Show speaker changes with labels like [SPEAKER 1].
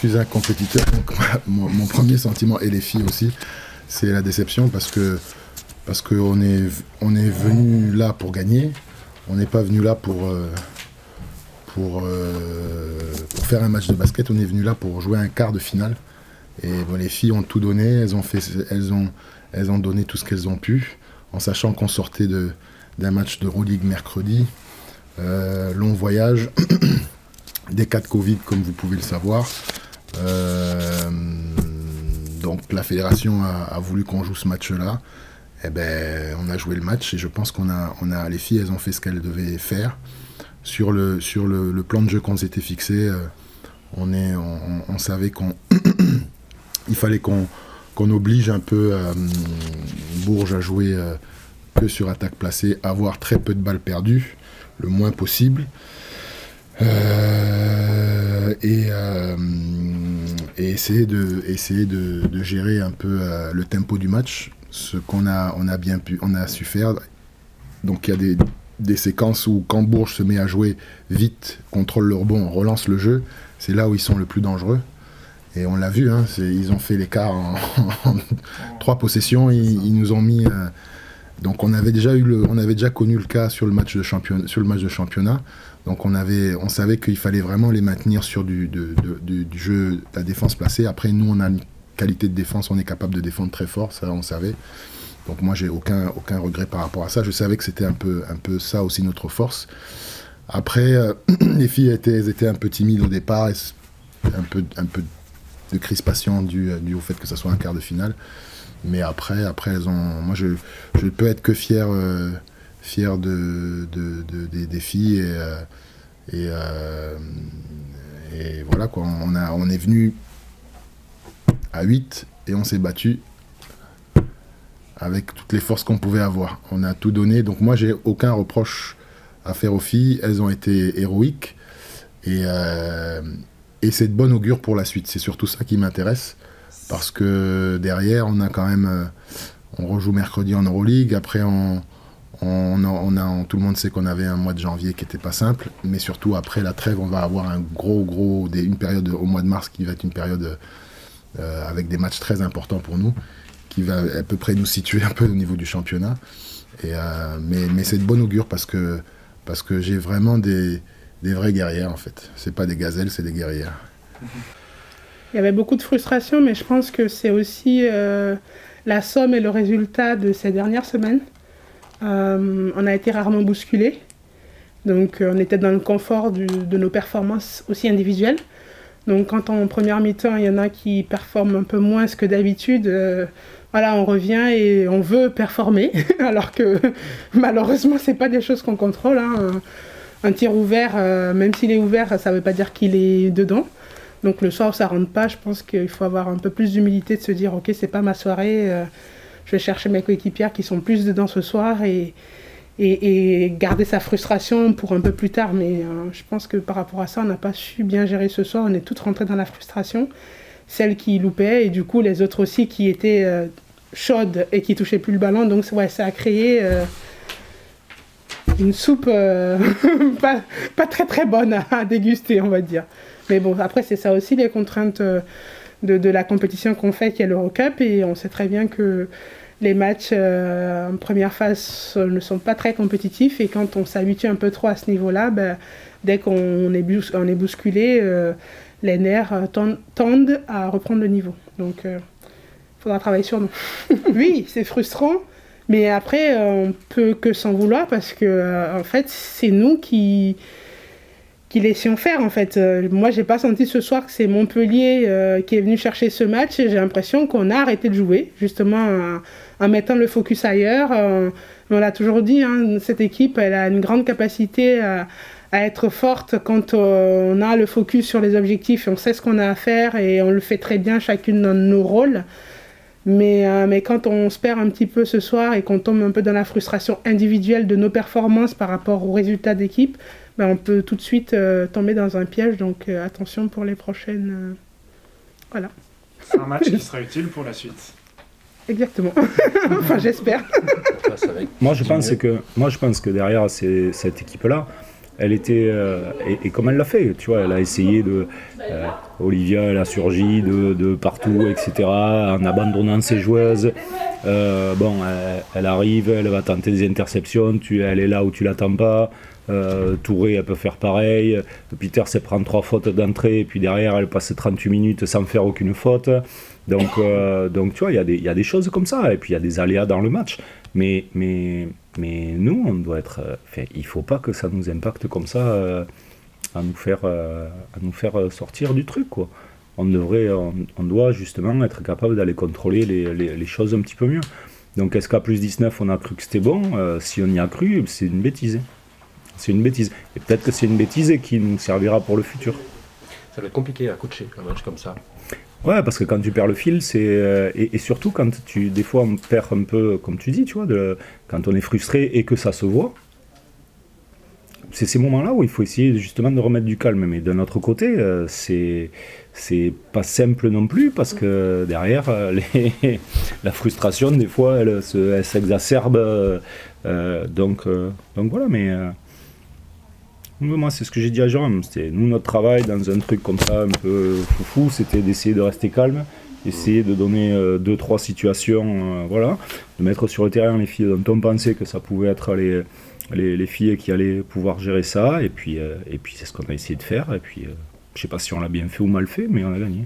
[SPEAKER 1] suis un compétiteur, donc mon premier sentiment, et les filles aussi, c'est la déception parce qu'on est venu là pour gagner, on n'est pas venu là pour faire un match de basket, on est venu là pour jouer un quart de finale. Et bon, les filles ont tout donné, elles ont donné tout ce qu'elles ont pu, en sachant qu'on sortait d'un match d'Euroleague mercredi, long voyage, des cas de Covid comme vous pouvez le savoir. Donc la fédération a voulu qu'on joue ce match-là. Et ben, on a joué le match et je pense les filles, elles ont fait ce qu'elles devaient faire. Sur le plan de jeu qu'on s'était fixé, on savait il fallait qu'on oblige un peu Bourges à jouer que sur attaque placée, avoir très peu de balles perdues, le moins possible. Et essayer de gérer un peu le tempo du match, ce qu'on a su faire. Donc il y a des séquences où quand Bourges se met à jouer vite, contrôle le rebond, relance le jeu, c'est là où ils sont le plus dangereux. Et on l'a vu, hein, ils ont fait l'écart en 3 possessions, ils nous ont mis... donc on avait déjà connu le cas sur le match de championnat. Donc on savait qu'il fallait vraiment les maintenir sur du jeu, de la défense placée. Après, nous, on a une qualité de défense, on est capable de défendre très fort, ça on savait. Donc moi, j'ai aucun regret par rapport à ça. Je savais que c'était un peu ça aussi notre force. Après, les filles étaient un peu timides au départ, et un peu de crispation dû au fait que ça soit un quart de finale. Mais après elles ont... Moi, je peux être que fier des filles et voilà quoi. On est venu à 8 et on s'est battu avec toutes les forces qu'on pouvait avoir. On a tout donné, donc moi j'ai aucun reproche à faire aux filles, elles ont été héroïques et c'est de bon augure pour la suite. C'est surtout ça qui m'intéresse parce que derrière on a quand même on rejoue mercredi en Euroleague, après tout le monde sait qu'on avait un mois de janvier qui n'était pas simple, mais surtout après la trêve, on va avoir une période au mois de mars qui va être une période avec des matchs très importants pour nous, qui va à peu près nous situer un peu au niveau du championnat. Mais c'est de bon augure parce que j'ai vraiment des vraies guerrières en fait. C'est pas des gazelles, c'est des guerrières.
[SPEAKER 2] Il y avait beaucoup de frustration, mais je pense que c'est aussi la somme et le résultat de ces dernières semaines. On a été rarement bousculés, donc on était dans le confort de nos performances aussi individuelles. Donc quand en première mi-temps, il y en a qui performent un peu moins que d'habitude, voilà, on revient et on veut performer, alors que malheureusement, c'est pas des choses qu'on contrôle. Hein. Un tir ouvert, même s'il est ouvert, ça veut pas dire qu'il est dedans. Donc le soir où ça rentre pas, je pense qu'il faut avoir un peu plus d'humilité, de se dire ok, c'est pas ma soirée, je vais chercher mes coéquipières qui sont plus dedans ce soir et garder sa frustration pour un peu plus tard. Mais je pense que par rapport à ça, on n'a pas su bien gérer ce soir, on est toutes rentrées dans la frustration, celles qui loupaient et du coup les autres aussi qui étaient chaudes et qui touchaient plus le ballon. Donc ouais, ça a créé une soupe pas très très bonne à déguster, on va dire. Mais bon, après, c'est ça aussi les contraintes de la compétition qu'on fait, qui est l'Eurocup. Et on sait très bien que les matchs en première phase ne sont pas très compétitifs. Et quand on s'habitue un peu trop à ce niveau-là, dès qu'on est bousculé, les nerfs tendent à reprendre le niveau. Donc, il faudra travailler sur nous. Oui, c'est frustrant. Mais après, on peut que s'en vouloir parce que, en fait, c'est nous qui laissions faire en fait. Moi j'ai pas senti ce soir que c'est Montpellier qui est venu chercher ce match et j'ai l'impression qu'on a arrêté de jouer justement en mettant le focus ailleurs. On l'a toujours dit, hein, cette équipe elle a une grande capacité à être forte quand on a le focus sur les objectifs et on sait ce qu'on a à faire et on le fait très bien chacune dans nos rôles. Mais quand on se perd un petit peu ce soir et qu'on tombe un peu dans la frustration individuelle de nos performances par rapport aux résultats d'équipe, on peut tout de suite tomber dans un piège, donc attention pour les prochaines. Voilà.
[SPEAKER 3] C'est un match qui sera utile pour la suite.
[SPEAKER 2] Exactement. Enfin, j'espère.
[SPEAKER 4] Moi, je pense que derrière cette équipe-là, elle était et comme elle l'a fait, tu vois, elle a essayé de Olivia, elle a surgi de partout, etc., en abandonnant ses joueuses. Bon, elle arrive, elle va tenter des interceptions, elle est là où tu l'attends pas. Touré, elle peut faire pareil. Peters, elle prend 3 fautes d'entrée, et puis derrière, elle passe 38 minutes sans faire aucune faute. Donc tu vois, il y a des choses comme ça, et puis il y a des aléas dans le match. Mais nous, on doit être. Il faut pas que ça nous impacte comme ça, à nous faire sortir du truc, quoi. On doit justement être capable d'aller contrôler les choses un petit peu mieux. Donc, est-ce qu'à plus 19, on a cru que c'était bon? Si on y a cru, c'est une bêtise. C'est une bêtise. Et peut-être que c'est une bêtise qui nous servira pour le futur.
[SPEAKER 5] Ça va être compliqué à coacher un match comme ça.
[SPEAKER 4] Ouais, parce que quand tu perds le fil, et surtout quand des fois on perd un peu, comme tu dis, tu vois, quand on est frustré et que ça se voit, c'est ces moments-là où il faut essayer justement de remettre du calme. Mais d'un autre côté, c'est pas simple non plus, parce que derrière, la frustration, des fois, elle s'exacerbe. Donc voilà, mais... moi, c'est ce que j'ai dit à Jérôme, c'était nous, notre travail dans un truc comme ça, un peu foufou, c'était d'essayer de rester calme, essayer de donner 2-3 situations, voilà, de mettre sur le terrain les filles dont on pensait que ça pouvait être les filles qui allaient pouvoir gérer ça, et puis c'est ce qu'on a essayé de faire, et puis je sais pas si on l'a bien fait ou mal fait, mais on a gagné.